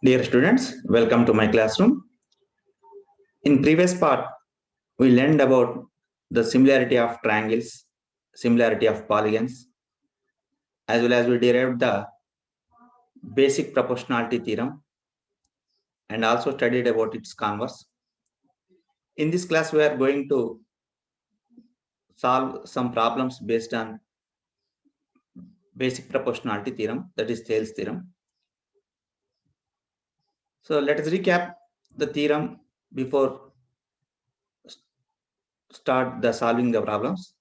Dear students, welcome to my classroom. In previous part, we learned about the similarity of triangles, similarity of polygons, as well as we derived the basic proportionality theorem and also studied about its converse. In this class, we are going to solve some problems based on basic proportionality theorem, that is Thales theorem. So let us recap the theorem before start the solving the problems.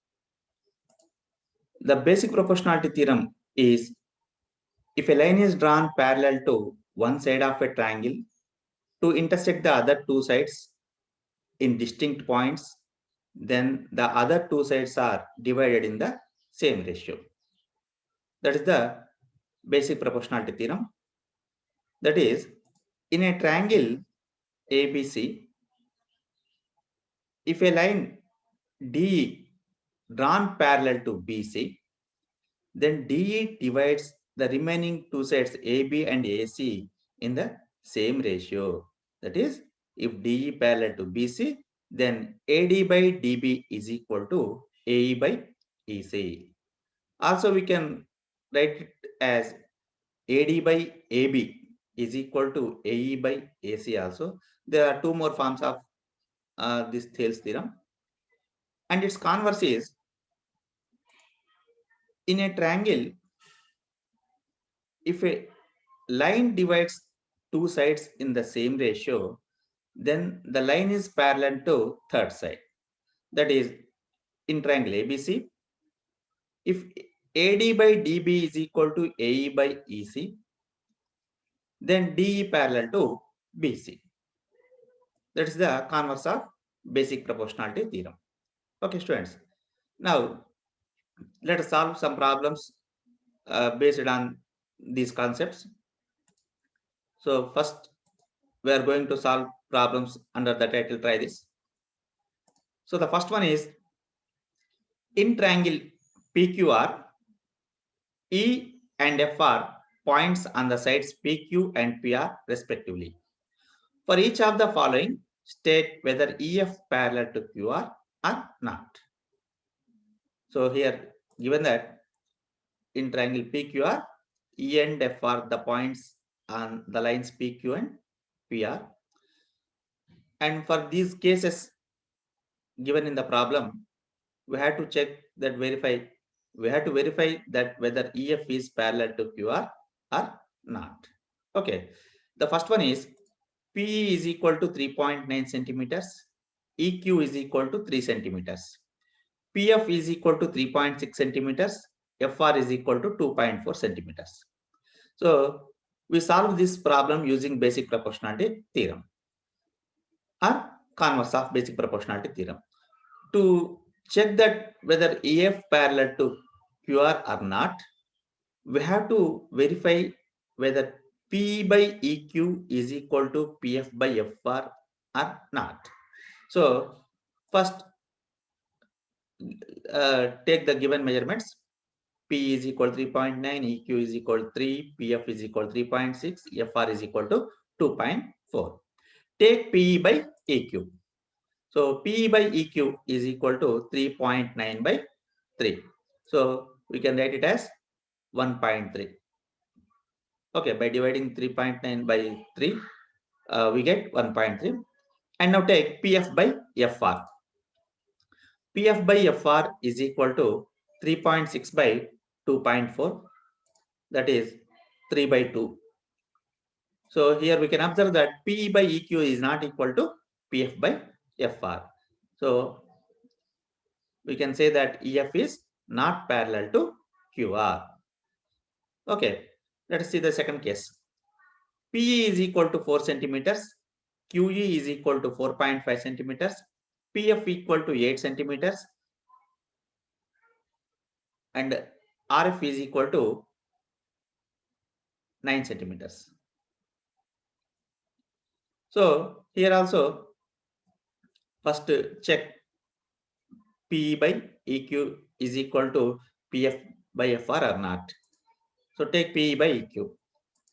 The basic proportionality theorem is if a line is drawn parallel to one side of a triangle to intersect the other two sides in distinct points, then the other two sides are divided in the same ratio. That is the basic proportionality theorem. That is, in a triangle ABC, if a line DE drawn parallel to BC, then DE divides the remaining two sides AB and AC in the same ratio. That is, if DE parallel to BC, then AD by DB is equal to AE by EC. Also, we can write it as AD by AB is equal to AE by AC also. There are two more forms of this Thales theorem. And its converse is, in a triangle, if a line divides two sides in the same ratio, then the line is parallel to third side. That is, in triangle ABC, if AD by DB is equal to AE by EC, then DE parallel to BC. That is the converse of basic proportionality theorem. Okay, students. Now, let us solve some problems based on these concepts. So first, we are going to solve problems under the title Try This. So the first one is, in triangle PQR, E and F are points on the sides PQ and PR respectively. For each of the following, state whether EF parallel to QR or not. So here, given that in triangle PQR, E and F are the points on the lines PQ and PR. And for these cases given in the problem, we have to check that we have to verify that whether EF is parallel to QR or not. Okay. The first one is PE is equal to 3.9 centimeters. EQ is equal to 3 centimeters. PF is equal to 3.6 centimeters. FR is equal to 2.4 centimeters. So we solve this problem using basic proportionality theorem or converse of basic proportionality theorem. To check that whether EF parallel to QR or not, we have to verify whether P by EQ is equal to PF by FR or not. So first, take the given measurements. P is equal to 3.9, EQ is equal to 3, PF is equal to 3.6, FR is equal to 2.4. Take PE by EQ. So PE by EQ is equal to 3.9 by 3. So we can write it as 1.3. Okay, by dividing 3.9 by 3, we get 1.3. And now take PF by FR. PF by FR is equal to 3.6 by 2.4. That is 3 by 2. So here we can observe that PE by EQ is not equal to PF by FR. So we can say that EF is not parallel to QR. Okay, let us see the second case. PE is equal to 4 centimeters. QE is equal to 4.5 centimeters. PF equal to 8 centimeters. And RF is equal to 9 centimeters. So here also, first check PE by EQ is equal to PF by FR or not. So take PE by EQ.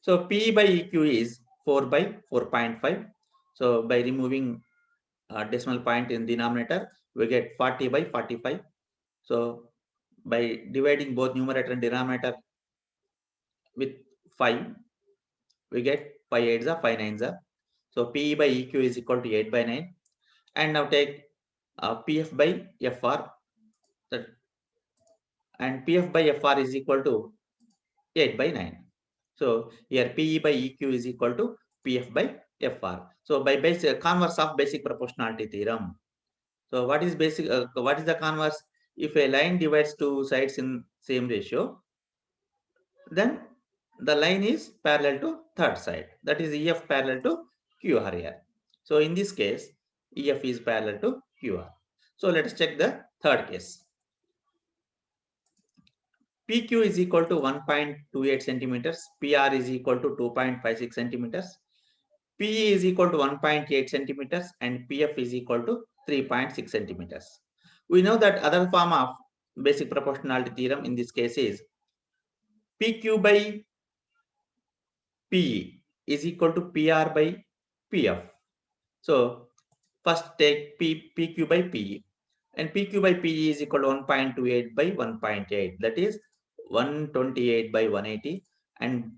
So PE by EQ is 4 by 4.5. So by removing decimal point in denominator, we get 40 by 45. So by dividing both numerator and denominator with 5, we get 5 8s are 5 9s are. So PE by EQ is equal to 8 by 9. And now take PF by FR. And PF by FR is equal to 8 by 9. So here PE by EQ is equal to PF by FR. So by converse of basic proportionality theorem. So what is what is the converse? If a line divides two sides in same ratio, then the line is parallel to third side. That is EF parallel to QR here. So in this case, EF is parallel to QR. So let us check the third case. PQ is equal to 1.28 centimeters, PR is equal to 2.56 centimeters, PE is equal to 1.8 centimeters, and PF is equal to 3.6 centimeters. We know that other form of basic proportionality theorem in this case is PQ by PE is equal to PR by PF. So first take PQ by PE, and PQ by PE is equal to 1.28 by 1.8, that is 128 by 180, and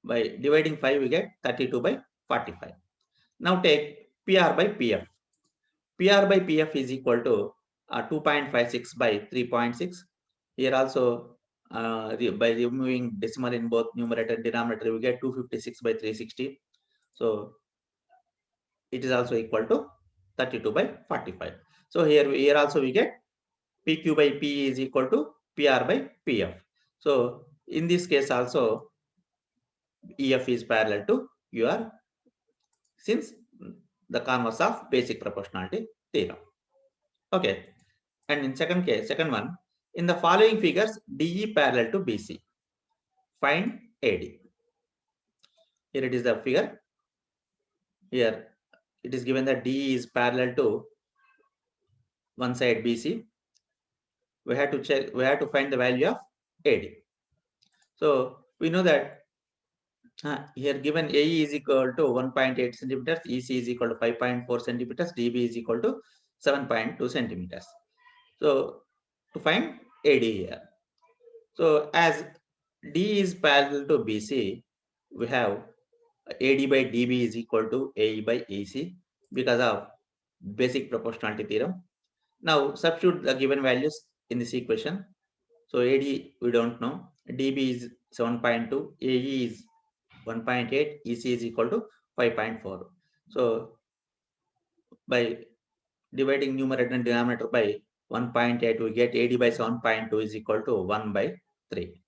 by dividing 5 we get 32 by 45. Now take PR by PF. PR by PF is equal to 2.56 by 3.6. Here also by removing decimal in both numerator and denominator we get 256 by 360. So it is also equal to 32 by 45. So here also we get PQ by PE is equal to PR by PF. So in this case also EF is parallel to UR, since the converse of basic proportionality theorem. Okay. And in second one, in the following figures, DE parallel to BC. Find AD. Here it is the figure. Here it is given that DE is parallel to one side BC. We have to find the value of AD. So we know that here given AE is equal to 1.8 centimeters, EC is equal to 5.4 centimeters, DB is equal to 7.2 centimeters. So to find AD here. So as D is parallel to BC, we have AD by DB is equal to AE by AC because of basic proportionality theorem. Now substitute the given values in this equation. So AD we don't know, DB is 7.2, AE is 1.8, EC is equal to 5.4. So by dividing numerator and denominator by 1.8, we get AD by 7.2 is equal to 1 by 3.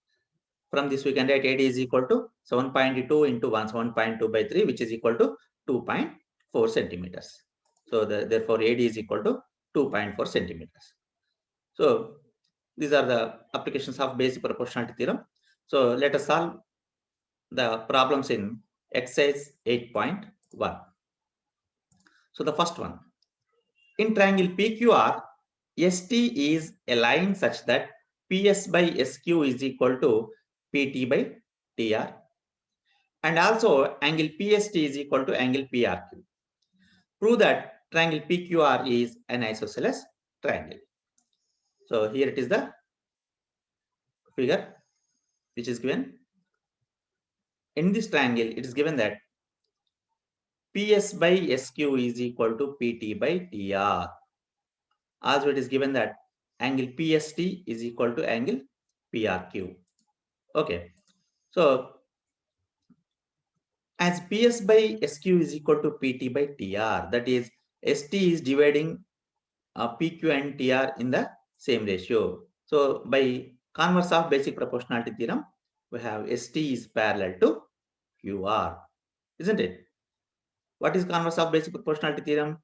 From this we can write AD is equal to 7.2 into 7.2 by 3, which is equal to 2.4 centimeters. So therefore AD is equal to 2.4 centimeters. So these are the applications of basic proportionality theorem. So let us solve the problems in exercise 8.1. So the first one, in triangle PQR, ST is a line such that PS by SQ is equal to PT by TR, and also angle PST is equal to angle PRQ. Prove that triangle PQR is an isosceles triangle. So here it is the figure which is given. In this triangle, it is given that PS by SQ is equal to PT by TR. Also, it is given that angle PST is equal to angle PRQ. Okay. So as PS by SQ is equal to PT by TR, that is ST is dividing PQ and TR in the same ratio. So by converse of basic proportionality theorem, we have ST is parallel to QR, isn't it? What is converse of basic proportionality theorem?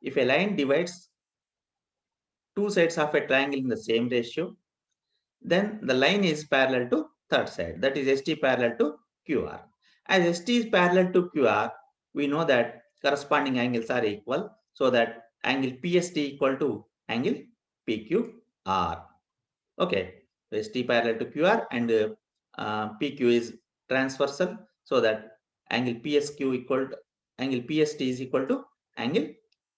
If a line divides two sides of a triangle in the same ratio, then the line is parallel to third side, that is ST parallel to QR. As ST is parallel to QR, we know that corresponding angles are equal, so that angle PST equal to angle PQR. Okay, so ST parallel to QR and PQ is transversal, so that angle PSQ equal to angle PST is equal to angle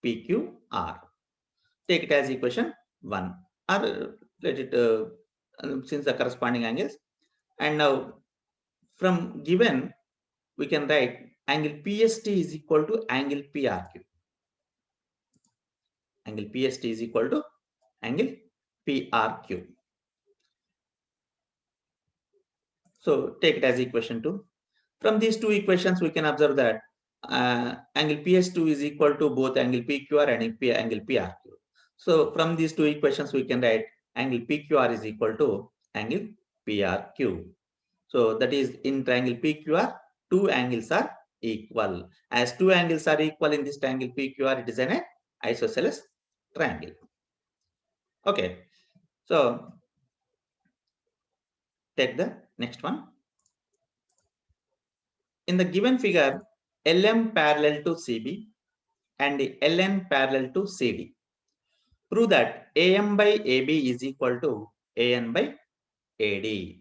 PQR. Take it as equation 1, or let it since the corresponding angles. And now from given we can write angle PST is equal to angle PRQ. Angle PST is equal to angle PRQ. So take it as equation 2. From these two equations, we can observe that angle PS2 is equal to both angle PQR and angle PRQ. So from these two equations, we can write angle PQR is equal to angle PRQ. So that is in triangle PQR, two angles are equal. As two angles are equal in this triangle PQR, it is an isosceles triangle. Okay, so take the next one. In the given figure, LM parallel to CB and LN parallel to CD. Prove that AM by AB is equal to AN by AD.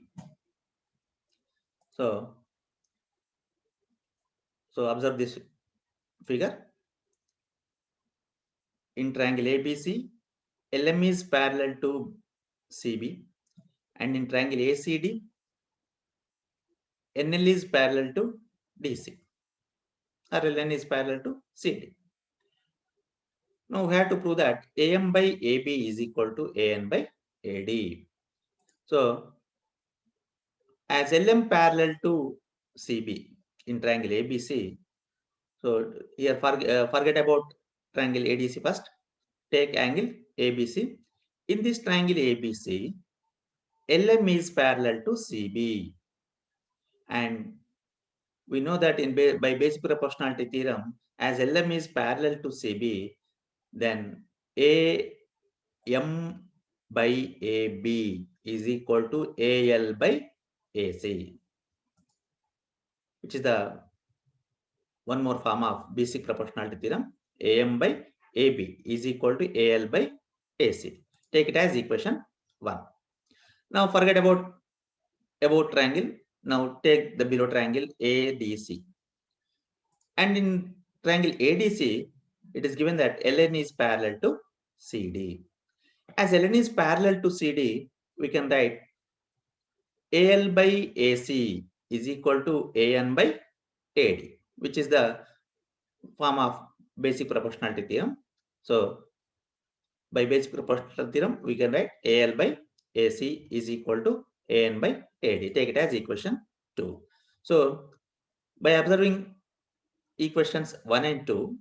So observe this figure. In triangle ABC, LM is parallel to CB, and in triangle ACD, NL is parallel to DC, or LN is parallel to CD. Now we have to prove that AM by AB is equal to AN by AD. So as LM parallel to CB in triangle ABC, so here forget about triangle ADC first. Take angle ABC. In this triangle ABC, LM is parallel to CB, and we know that by basic proportionality theorem, as LM is parallel to CB, then AM by AB is equal to AL by AC, which is the one more form of basic proportionality theorem. AM by AB is equal to AL by AC. Take it as equation 1. Now forget about triangle. Now take the below triangle ADC. And in triangle ADC, it is given that LN is parallel to CD. As LN is parallel to CD, we can write AL by AC is equal to AN by AD, which is the form of basic proportionality theorem. So by basic proportionality theorem, we can write AL by AC is equal to AN by AD. Take it as equation 2. So by observing equations 1 and 2,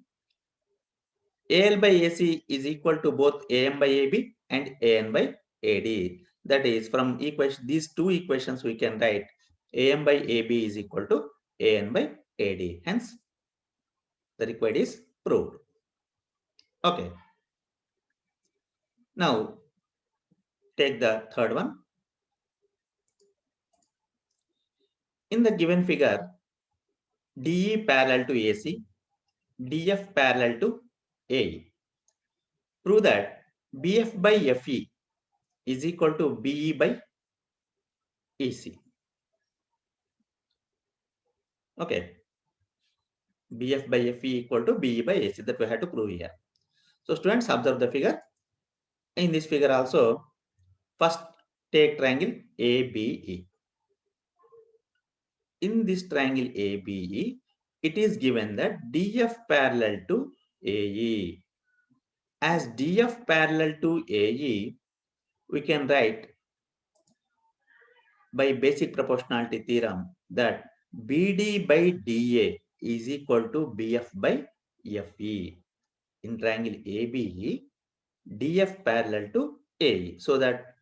AL by AC is equal to both AM by AB and AN by AD. That is, from these two equations, we can write AM by AB is equal to AN by AD. Hence, the required is proved. Okay. Now, take the third one. In the given figure, DE parallel to AC, DF parallel to AE. Prove that BF by FE is equal to BE by EC. Okay. BF by FE equal to BE by AC, that we have to prove here. So students, observe the figure. In this figure also, first take triangle ABE. In this triangle ABE, it is given that DF parallel to AE. As DF parallel to AE, we can write by basic proportionality theorem that BD by DA is equal to BF by FE. In triangle ABE, DF parallel to AE, so that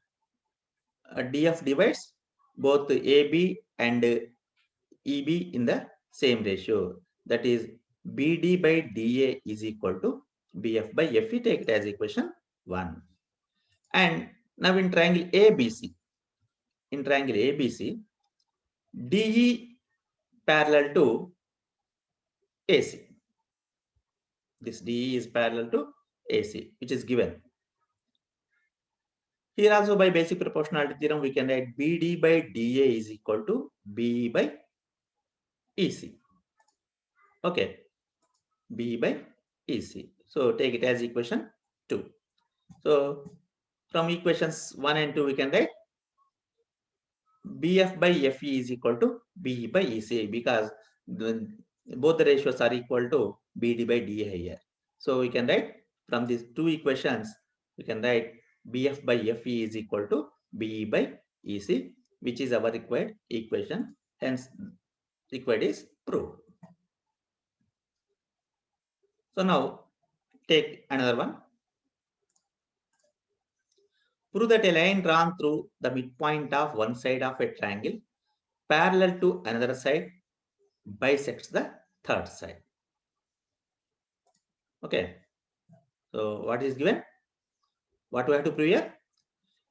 DF divides both AB and EB in the same ratio. That is, BD by DA is equal to BF by FE. Take it as equation 1. And now in triangle ABC, DE parallel to AC. This DE is parallel to AC, which is given. Here also by basic proportionality theorem, we can write BD by DA is equal to BE by EC. Okay, BE by EC. So take it as equation 2. So from equations 1 and 2, we can write BF by FE is equal to BE by EC because both the ratios are equal to BD by DA here. So we can write from these two equations, we can write BF by FE is equal to BE by EC, which is our required equation. Hence, required is proved. So now take another one. Prove that a line drawn through the midpoint of one side of a triangle parallel to another side bisects the third side. Okay. So what is given? What we have to prove here?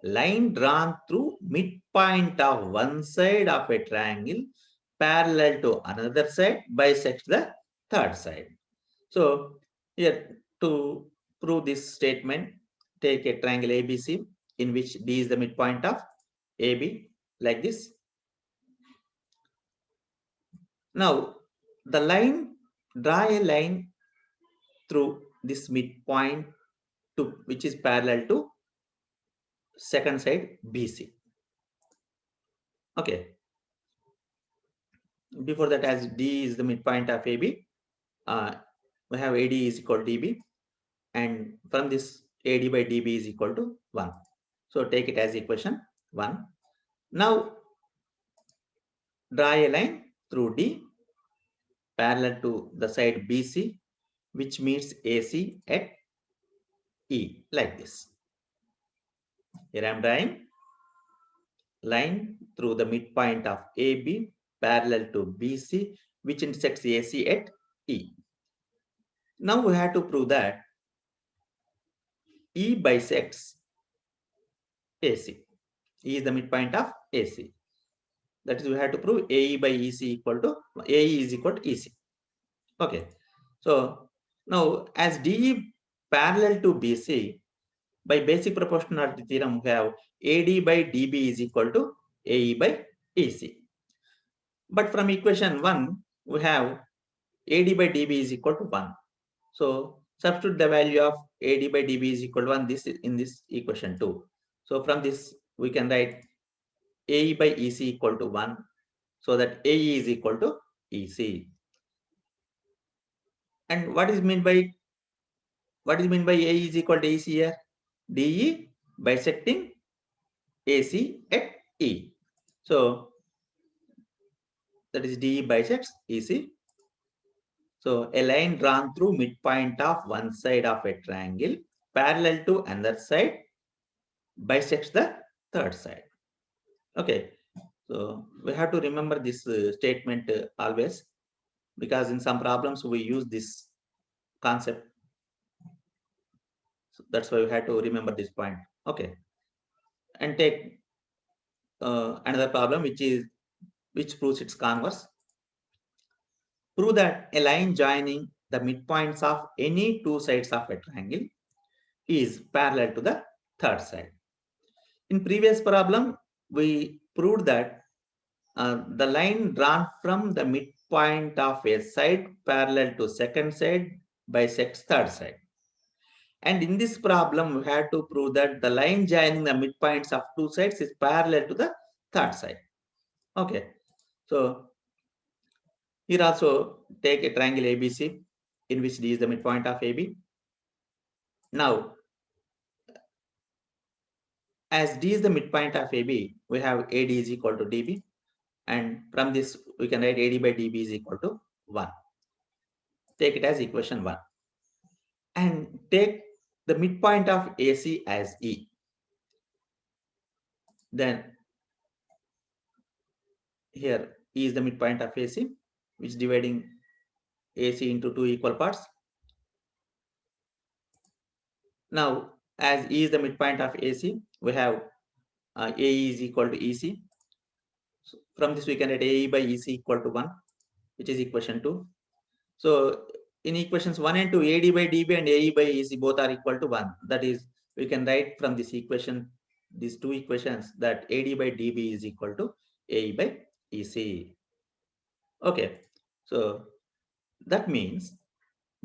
Line drawn through midpoint of one side of a triangle parallel to another side bisects the third side. So here to prove this statement, take a triangle ABC in which D is the midpoint of AB like this. Now the line, draw a line through this midpoint to which is parallel to second side BC. Okay. Before that, as D is the midpoint of AB, we have AD is equal to DB, and from this AD by DB is equal to 1. So take it as equation 1. Now draw a line through D parallel to the side BC, which meets AC at E like this. Here I am drawing line through the midpoint of AB parallel to BC, which intersects AC at E. Now we have to prove that E bisects AC. E is the midpoint of AC. That is, we have to prove AE by EC equal to AE is equal to EC. Okay. So now as DE parallel to BC, by basic proportionality theorem, we have AD by DB is equal to AE by EC. But from equation 1, we have AD by DB is equal to 1. So substitute the value of AD by DB is equal to 1 this in this equation 2. So from this, we can write AE by EC equal to 1. So that AE is equal to EC. And what is meant by AE is equal to EC here? DE bisecting AC at E. So that is DE bisects EC. So a line drawn through midpoint of one side of a triangle parallel to another side bisects the third side. Okay. So we have to remember this statement always, because in some problems we use this concept. So that's why we have to remember this point. Okay. And take another problem which proves its converse. Prove that a line joining the midpoints of any two sides of a triangle is parallel to the third side. In previous problem, we proved that the line drawn from the midpoint of a side parallel to second side bisects third side. And in this problem, we had to prove that the line joining the midpoints of two sides is parallel to the third side. Okay. So here also take a triangle ABC in which D is the midpoint of AB. Now, as D is the midpoint of AB, we have AD is equal to DB. And from this, we can write AD by DB is equal to 1. Take it as equation 1. And take the midpoint of AC as E. Then here E is the midpoint of AC, which is dividing AC into two equal parts. Now, as E is the midpoint of AC, we have AE is equal to EC. So from this, we can write AE by EC equal to 1, which is equation 2. So in equations 1 and 2, AD by DB and AE by EC both are equal to 1. That is, we can write from this equation these two equations that AD by DB is equal to AE by EC. Okay, so that means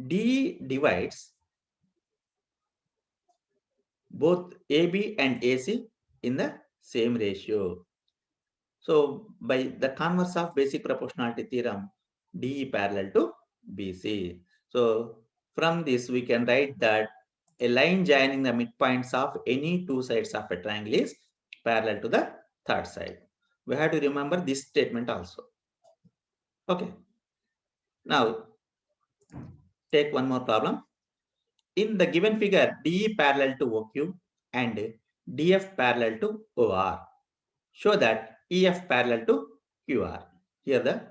D divides both AB and AC in the same ratio. So by the converse of basic proportionality theorem, DE parallel to BC. So from this we can write that a line joining the midpoints of any two sides of a triangle is parallel to the third side. We have to remember this statement also. Okay. Now take one more problem. In the given figure, DE parallel to OQ and DF parallel to OR. Show that EF parallel to QR. Here the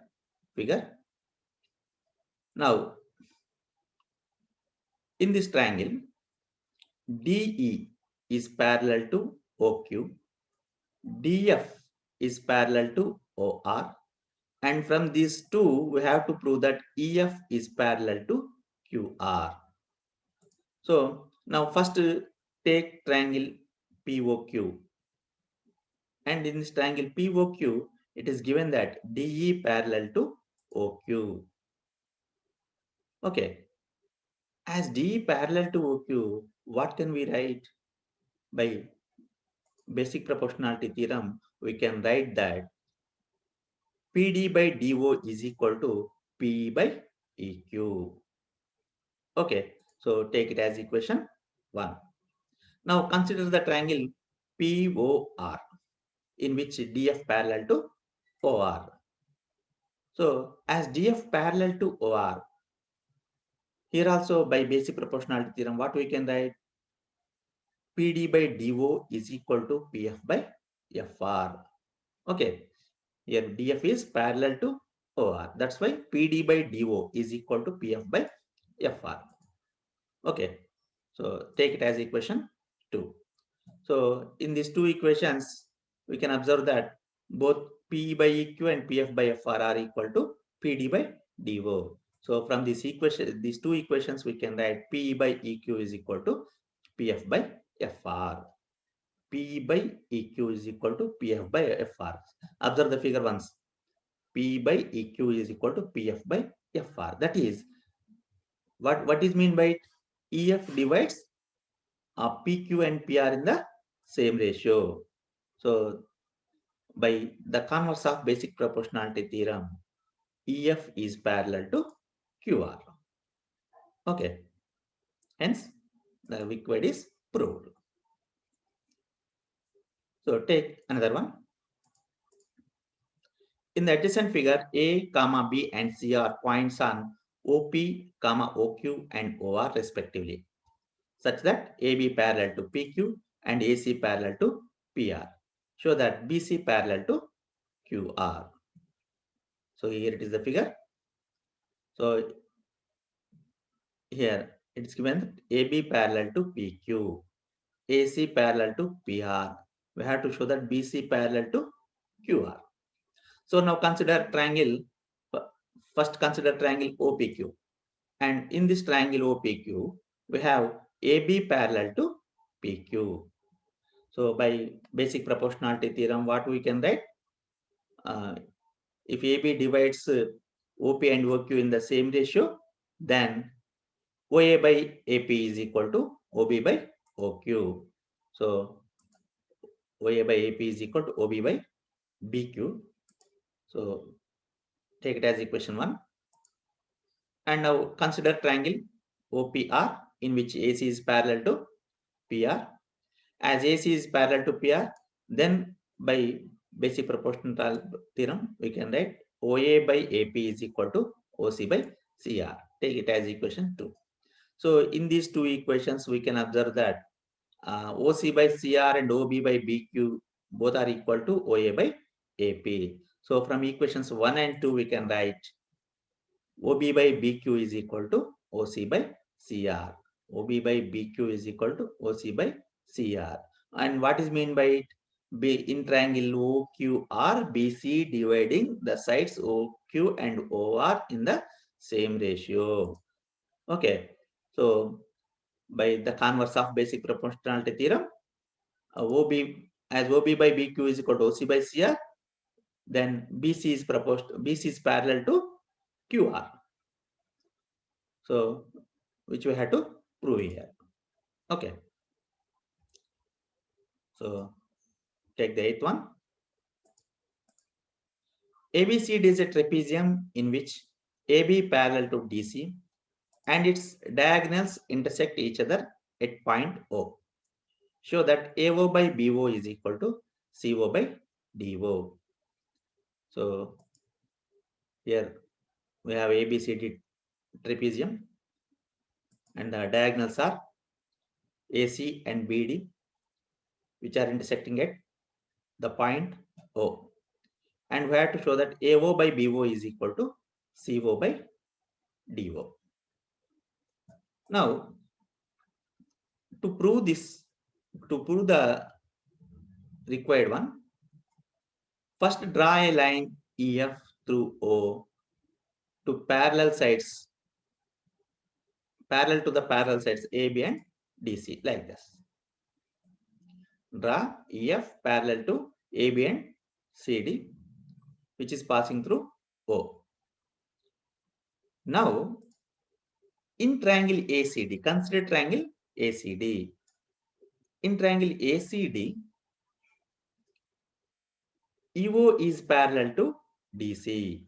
figure. Now, in this triangle, DE is parallel to OQ, DF is parallel to OR, and from these two, we have to prove that EF is parallel to QR. So, now first take triangle POQ. And in this triangle POQ, it is given that DE parallel to OQ. Okay. As DE parallel to OQ, what can we write? By basic proportionality theorem, we can write that PD by DO is equal to PE by EQ. Okay. So take it as equation 1. Now consider the triangle POR in which DF parallel to OR. So as DF parallel to OR, here also by basic proportionality theorem, what we can write? PD by DO is equal to PF by FR. Okay, here DF is parallel to OR. That's why PD by DO is equal to PF by FR. Okay, so take it as equation 2. So in these two equations, we can observe that both P by EQ and PF by FR are equal to PD by DO. So from this equation, these two equations, we can write P by EQ is equal to PF by FR. P by EQ is equal to PF by FR. Observe the figure once. P by EQ is equal to PF by FR. That is, what is mean by it? EF divides PQ and PR in the same ratio. So by the converse of basic proportionality theorem, EF is parallel to QR. Okay. Hence, the equation is proved. So take another one. In the adjacent figure, A, comma B and C are points on OP, comma OQ and OR respectively, such that AB parallel to PQ and AC parallel to PR. Show that BC parallel to QR. So here it is the figure. So here it is given that AB parallel to PQ, AC parallel to PR. We have to show that BC parallel to QR. So now consider triangle, first consider triangle OPQ. And in this triangle OPQ, we have AB parallel to PQ. So by basic proportionality theorem, what we can write? If AB divides OP and OQ in the same ratio, then OA by AP is equal to OB by OQ. So OA by AP is equal to OB by BQ. So take it as equation 1. And now consider triangle OPR in which AC is parallel to PR. As AC is parallel to PR, then by basic proportional theorem, we can write OA by AP is equal to OC by CR. Take it as equation 2. So in these two equations, we can observe that OC by CR and OB by BQ both are equal to OA by AP. So from equations 1 and 2, we can write OB by BQ is equal to OC by CR. OB by BQ is equal to OC by CR. And what is mean by it? In triangle OQR, BC dividing the sides OQ and OR in the same ratio. Okay. So by the converse of basic proportionality theorem, OB, as OB by BQ is equal to OC by CR, then BC is parallel to QR. So which we have to prove here. Okay. So take the eighth one. ABCD is a trapezium in which AB parallel to DC and its diagonals intersect each other at point O. Show that AO by BO is equal to CO by DO. So here we have ABCD trapezium and the diagonals are AC and BD, which are intersecting at the point O. And we have to show that AO by BO is equal to CO by DO. Now, to prove the required one, first draw a line EF through O to parallel to the parallel sides AB and DC, like this. Draw EF parallel to AB and CD, which is passing through O. Now, in triangle ACD, consider triangle ACD. In triangle ACD, EO is parallel to DC.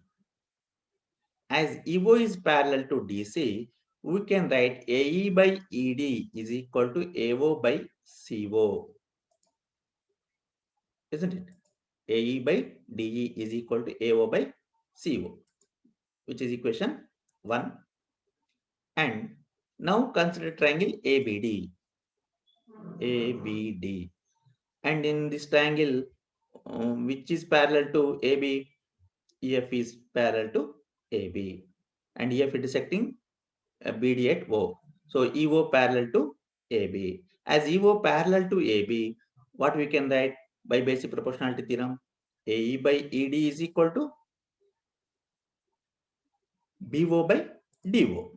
As EO is parallel to DC, we can write AE by ED is equal to AO by CO. Isn't it? AE by DE is equal to AO by CO, which is equation 1. And now consider triangle ABD. ABD. And in this triangle, which is parallel to AB, EF is parallel to AB. And EF intersecting BD at O. So EO parallel to AB. As EO parallel to AB, what we can write by basic proportionality theorem? AE by ED is equal to BO by DO.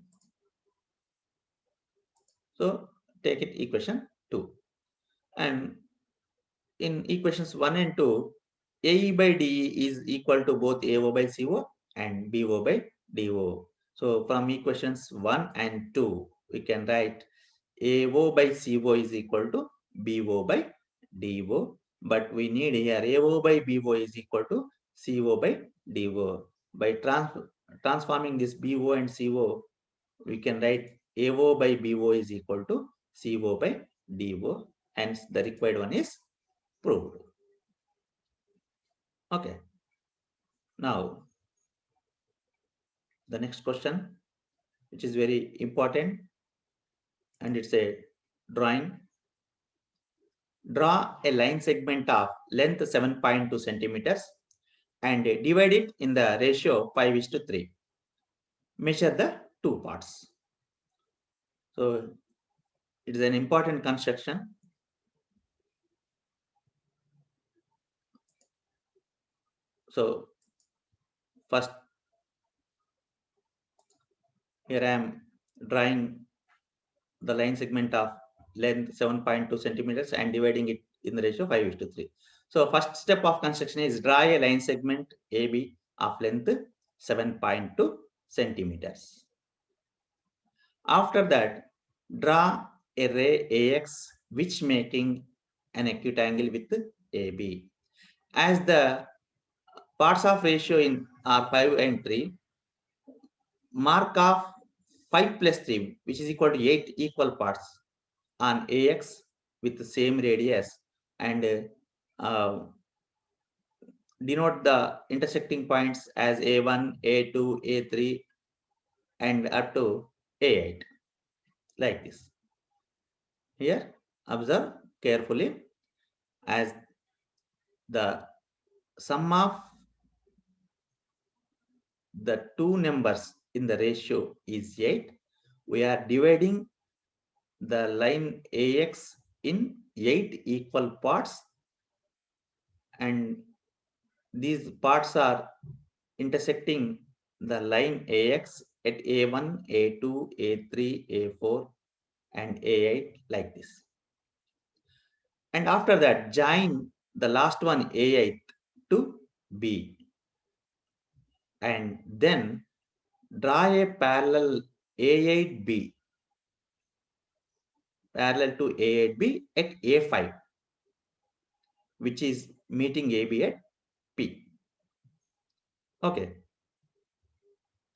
So take it equation 2. And in equations 1 and 2, AE by DE is equal to both AO by CO and BO by DO. So from equations 1 and 2, we can write AO by CO is equal to BO by DO. But we need here AO by BO is equal to CO by DO. By transforming this BO and CO, we can write AO by BO is equal to CO by DO. Hence, the required one is proved. Okay. Now, the next question, which is very important, and it's a drawing. Draw a line segment of length 7.2 centimeters and divide it in the ratio 5:3. Measure the two parts. So, it is an important construction. So, first, here I am drawing the line segment of length 7.2 centimeters and dividing it in the ratio 5:3. So first step of construction is draw a line segment AB of length 7.2 centimeters. After that, draw a ray AX which making an acute angle with AB. As the parts of ratio in are 5 and 3, mark off 5 plus 3, which is equal to 8 equal parts on AX with the same radius, and denote the intersecting points as A1, A2, A3 and up to A8, like this. Here, observe carefully, as the sum of the two numbers in the ratio is 8. We are dividing the line AX in 8 equal parts, and these parts are intersecting the line AX at A1, A2, A3, A4 and A8, like this. And after that, join the last one A8 to B. And then draw a parallel A8B parallel to A8B at A5, which is meeting AB at P. Okay.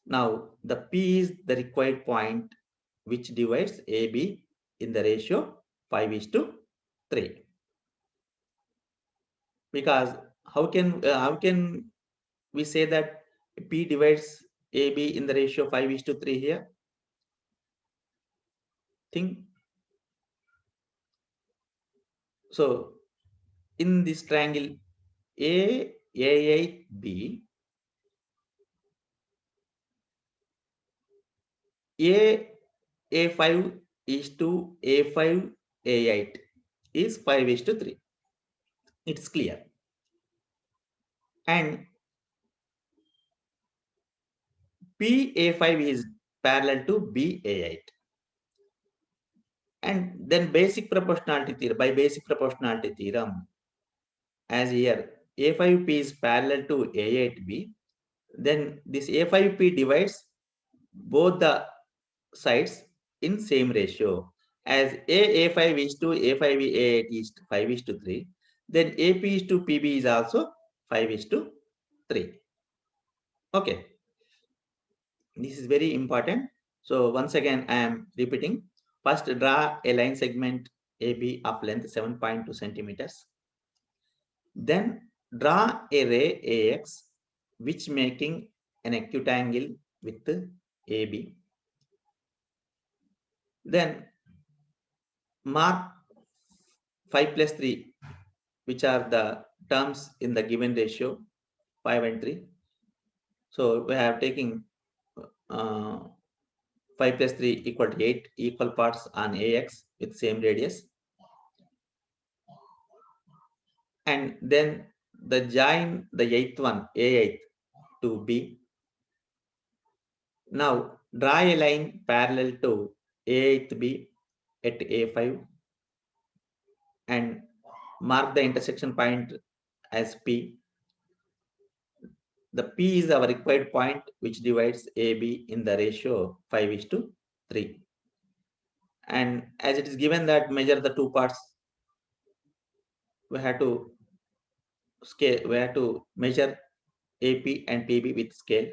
Now the P is the required point which divides AB in the ratio 5:3. Because how can we say that P divides AB in the ratio 5:3 here? Think. So in this triangle A8B, A5 is to A5 A8 is 5:3. It's clear. And PA5 is parallel to BA8. And then basic proportionality theorem, by basic proportionality theorem, as here A5P is parallel to A8B, then this A5P divides both the sides in same ratio. As A5 is to A5 A8 is 5:3, then AP is to PB is also 5:3. Okay, this is very important. So once again, I am repeating. First, draw a line segment AB of length 7.2 centimeters. Then draw a ray AX which making an acute angle with AB. Then mark 5 plus 3, which are the terms in the given ratio 5 and 3. So we have taken uh, 5 plus 3 equal to 8 equal parts on AX with same radius. And then the join the eighth one, A8 to B. Now draw a line parallel to A8 B at A5 and mark the intersection point as P. The P is our required point which divides AB in the ratio 5:3. And as it is given that measure the two parts, we have to scale, we have to measure AP and PB with scale.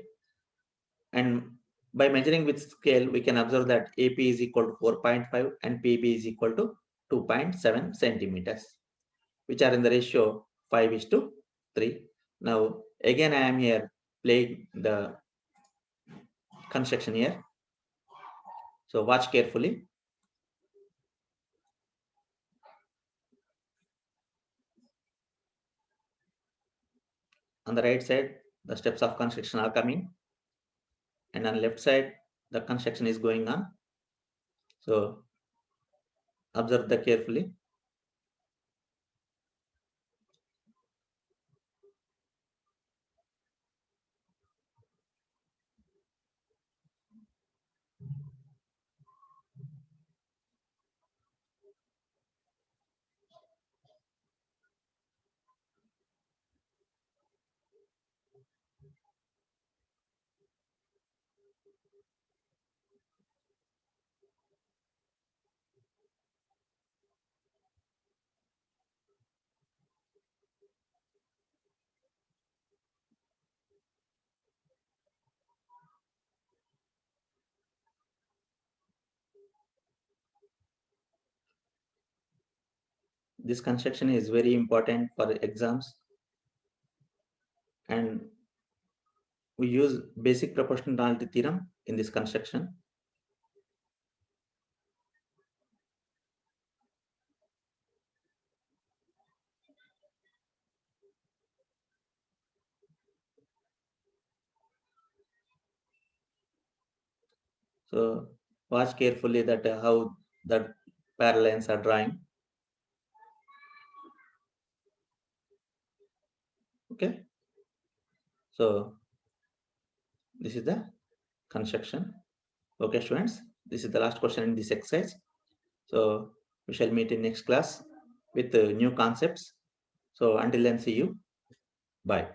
And by measuring with scale, we can observe that AP is equal to 4.5 and PB is equal to 2.7 centimeters, which are in the ratio 5:3. Now, again, I am here playing the construction here. So watch carefully. On the right side, the steps of construction are coming. And on the left side, the construction is going on. So observe that carefully. This construction is very important for exams, and we use basic proportionality theorem in this construction. So watch carefully that how the parallel lines are drawing. Okay. So this is the construction. Okay, students, this is the last question in this exercise. So we shall meet in next class. with new concepts. So until then, see you. Bye.